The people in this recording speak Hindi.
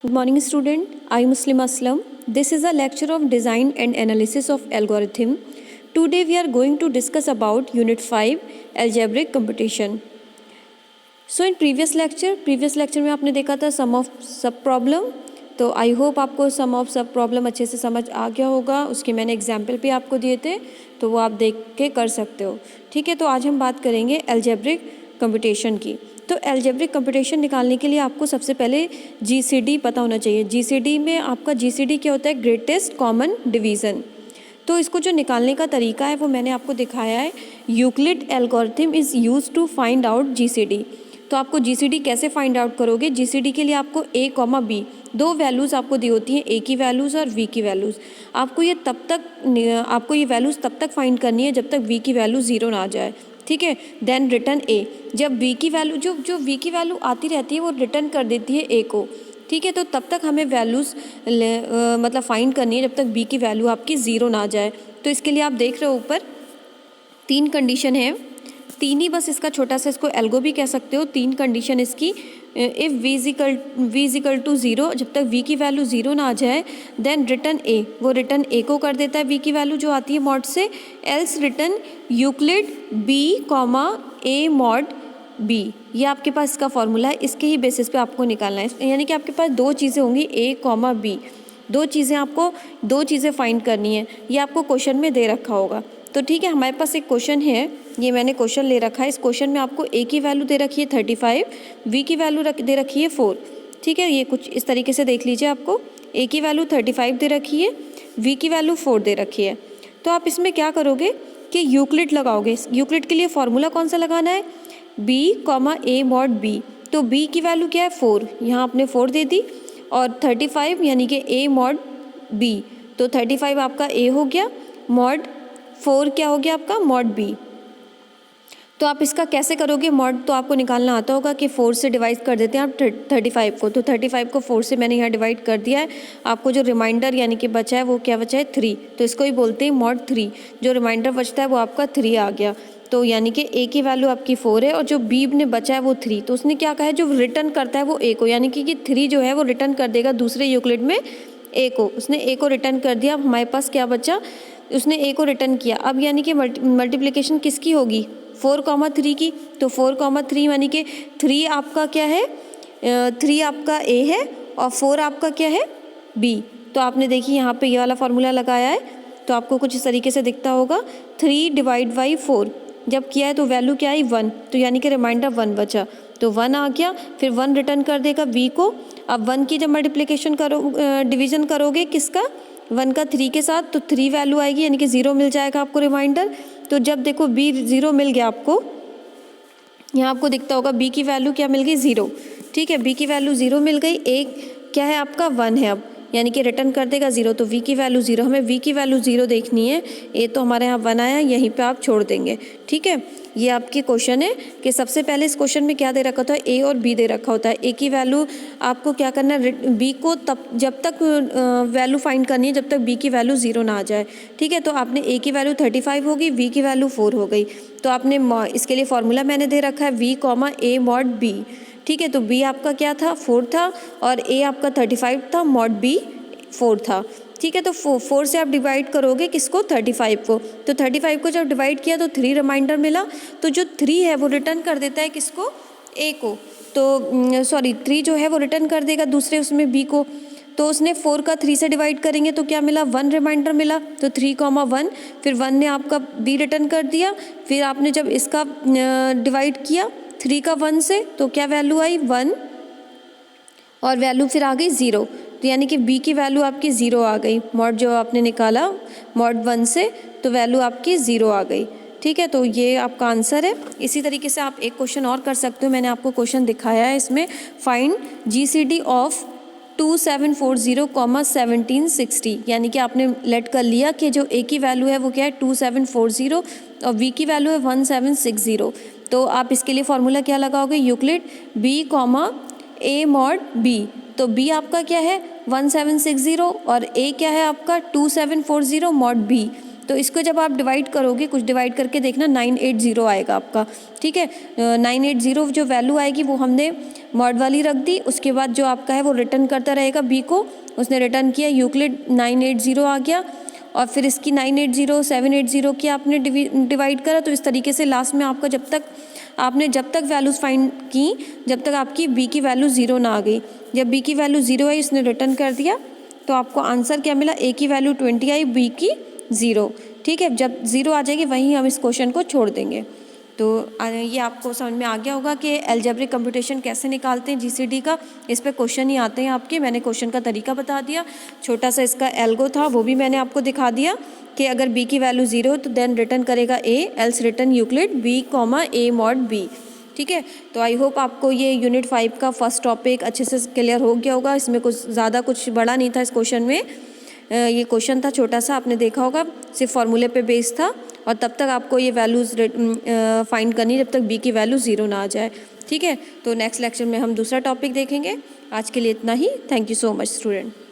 Good morning, student. I am Muslim Aslam. This is a lecture of design and analysis of algorithm. Today we are going to discuss about Unit 5 algebraic computation. So in previous lecture में आपने देखा था sum of सब problem. तो आई होप आपको सम ऑफ सब प्रॉब्लम अच्छे से समझ आ गया होगा. उसके मैंने एग्जाम्पल भी आपको दिए थे, तो वो आप देख के कर सकते हो. ठीक है, तो आज हम बात करेंगे अलजेब्रिक कंप्यूटेशन की. तो अलजेब्रिक कंप्यूटेशन निकालने के लिए आपको सबसे पहले जीसीडी पता होना चाहिए. जीसीडी में आपका जीसीडी क्या होता है? Greatest common division. तो इसको जो निकालने का तरीका है वो मैंने आपको दिखाया है. Euclid algorithm is use to find out GCD. तो आपको जीसीडी कैसे फाइंड आउट करोगे? जीसीडी के लिए आपको ए कॉमा बी दो वैल्यूज़ आपको दी होती हैं, ए की वैल्यूज़ और वी की वैल्यूज़. आपको ये वैल्यूज़ तब तक फाइंड करनी है जब तक वी की वैल्यू ज़ीरो ना आ जाए. ठीक है, देन रिटर्न ए. जब वी की वैल्यू जो वी की वैल्यू आती रहती है वो रिटर्न कर देती है ए को. ठीक है, तो तब तक हमें वैल्यूज़ मतलब फाइंड करनी है जब तक बी की वैल्यू आपकी ज़ीरो ना आ जाए. तो इसके लिए आप देख रहे हो ऊपर 3 कंडीशन है. 3 ही बस इसका छोटा सा, इसको एल्गो भी कह सकते हो. 3 कंडीशन इसकी. If we equal to zero, जब तक वी की वैल्यू ज़ीरो ना आ जाए, देन रिटर्न ए, वो रिटर्न ए को कर देता है वी की वैल्यू जो आती है मॉड से. Else return Euclid B comma A mod B. ये आपके पास इसका फॉर्मूला है. इसके ही बेसिस पे आपको निकालना है. यानी कि आपके पास दो चीज़ें होंगी, ए कॉमा बी. दो चीज़ें फाइंड करनी है. ये आपको क्वेश्चन में दे रखा होगा. तो ठीक है, हमारे पास एक क्वेश्चन है, ये मैंने क्वेश्चन ले रखा है. इस क्वेश्चन में आपको ए की वैल्यू दे रखी है 35, वी की वैल्यू दे रखी है 4. ठीक है, ये कुछ इस तरीके से देख लीजिए. आपको ए की वैल्यू 35 दे रखी है, वी की वैल्यू 4 दे रखी है. तो आप इसमें क्या करोगे कि यूक्लिड लगाओगे. यूक्लिड के लिए फॉर्मूला कौन सा लगाना है? B comma A mod B. तो बी की वैल्यू क्या है? 4. यहाँ आपने 4 दे दी. और 35 यानी कि ए मॉड बी. तो 35 आपका ए हो गया, मॉड 4 क्या हो गया आपका? Mod B. तो आप इसका कैसे करोगे? मॉड तो आपको निकालना आता होगा कि 4 से डिवाइड कर देते हैं आप 35 को. तो 35 को 4 से मैंने यहाँ डिवाइड कर दिया है. आपको जो रिमाइंडर यानी कि बचा है वो क्या बचा है? 3. तो इसको ही बोलते हैं मॉड 3. जो रिमाइंडर बचता है वो आपका 3 आ गया. तो यानी कि ए की वैल्यू आपकी 4 है और जो बी ने बचा है वो 3. तो उसने क्या कहा है? जो रिटर्न करता है वो ए को, यानी कि 3 जो है वो रिटर्न कर देगा दूसरे यूक्लिड में ए को. उसने ए को रिटर्न कर दिया. अब हमारे पास क्या बचा? उसने ए को रिटर्न किया. अब यानी कि मल्टीप्लिकेशन किसकी होगी? 4,3 की. तो 4,3 यानी कि 3 आपका क्या है? 3 आपका ए है और 4 आपका क्या है? बी. तो आपने देखिए यहाँ पे ये वाला फार्मूला लगाया है तो आपको कुछ इस तरीके से दिखता होगा. 3 डिवाइड बाई 4 जब किया है तो वैल्यू क्या आई? 1. तो यानी कि रिमाइंडर 1 बचा. तो 1 आ गया, फिर 1 रिटर्न कर देगा बी को. अब 1 की जब मल्टीप्लिकेशन डिवीज़न करोगे किसका? 1 का 3 के साथ, तो 3 वैल्यू आएगी यानी कि 0 मिल जाएगा आपको रिमाइंडर. तो जब देखो बी 0 मिल गया आपको, यहाँ आपको दिखता होगा बी की वैल्यू क्या मिल गई? 0. ठीक है, बी की वैल्यू 0 मिल गई. ए क्या है आपका? 1 है अब, यानी कि रिटर्न कर देगा 0. तो वी की वैल्यू 0, हमें वी की वैल्यू 0 देखनी है. ए तो हमारे यहाँ 1 आया, यहीं पे आप छोड़ देंगे. ठीक है, ये आपकी क्वेश्चन है कि सबसे पहले इस क्वेश्चन में क्या दे रखा होता है? ए और बी दे रखा होता है. ए की वैल्यू आपको क्या करना है? बी को तब जब तक वैल्यू फाइंड करनी है जब तक बी की वैल्यू 0 ना आ जाए. ठीक है, तो आपने ए की वैल्यू 35 होगी, वी की वैल्यू 4 हो गई. तो आपने इसके लिए फॉर्मूला मैंने दे रखा है V comma A mod B. ठीक है, तो बी आपका क्या था? 4 था और ए आपका 35 था, मॉड बी 4 था. ठीक है, तो 4 से आप डिवाइड करोगे किसको? 35 को. तो 35 को जब डिवाइड किया तो 3 रिमाइंडर मिला. तो जो 3 है वो रिटर्न कर देता है किसको? ए को. तो 3 जो है वो रिटर्न कर देगा दूसरे उसमें बी को. तो उसने 4 का 3 से डिवाइड करेंगे तो क्या मिला? 1 रिमाइंडर मिला. तो 3,1, फिर 1 ने आपका बी रिटर्न कर दिया. फिर आपने जब इसका डिवाइड किया 3 का 1 से तो क्या वैल्यू आई? 1 और वैल्यू फिर आ गई 0. तो यानी कि बी की वैल्यू आपकी 0 आ गई. मॉड जो आपने निकाला मॉड 1 से, तो वैल्यू आपकी 0 आ गई. ठीक है, तो ये आपका आंसर है. इसी तरीके से आप एक क्वेश्चन और कर सकते हो. मैंने आपको क्वेश्चन दिखाया है इसमें. Find GCD of 2740, 1760. यानी कि आपने लेट कर लिया कि जो ए की वैल्यू है वो क्या है? 2740 और वी की वैल्यू है 1760. तो आप इसके लिए फॉर्मूला क्या लगाओगे? Euclid B comma A mod B. तो बी आपका क्या है? 1760 और ए क्या है आपका? 2740 मॉड बी. तो इसको जब आप डिवाइड करोगे, कुछ डिवाइड करके देखना 980 आएगा आपका, ठीक है। 980 जो वैल्यू आएगी वो हमने मॉड वाली रख दी, उसके बाद जो आपका है वो रिटर्न करता रहेगा बी को, उसने रिटर्न किया, यूक्लिड 980 आ गया, और फिर इसकी 980 780 की आपने डिवाइड करा। तो इस तरीके से लास्ट में आपका जब तक वैल्यूज़ फाइंड की जब तक आपकी बी की वैल्यू 0 ना आ गई। जब बी की वैल्यू 0 आई, इसने रिटर्न कर दिया, तो आपको आंसर क्या मिला, ए की वैल्यू 20 आई, बी की 0, ठीक है। जब 0 आ जाएगी वहीं हम इस क्वेश्चन को छोड़ देंगे। तो ये आपको समझ में आ गया होगा कि अलजेब्रिक कंप्यूटेशन कैसे निकालते हैं जीसीडी का। इस पे क्वेश्चन ही आते हैं आपके, मैंने क्वेश्चन का तरीका बता दिया, छोटा सा इसका एल्गो था वो भी मैंने आपको दिखा दिया कि अगर बी की वैल्यू 0 तो देन रिटर्न करेगा A, else return Euclid B comma A mod B, ठीक है। तो आई होप आपको ये यूनिट 5 का फर्स्ट टॉपिक अच्छे से क्लियर हो गया होगा। इसमें कुछ बड़ा नहीं था इस क्वेश्चन में, ये क्वेश्चन था छोटा सा, आपने देखा होगा सिर्फ फार्मूले पे बेस्ड था, और तब तक आपको ये वैल्यूज़ फाइंड करनी जब तक बी की वैल्यू 0 ना आ जाए, ठीक है। तो नेक्स्ट लेक्चर में हम दूसरा टॉपिक देखेंगे। आज के लिए इतना ही। Thank you so much student.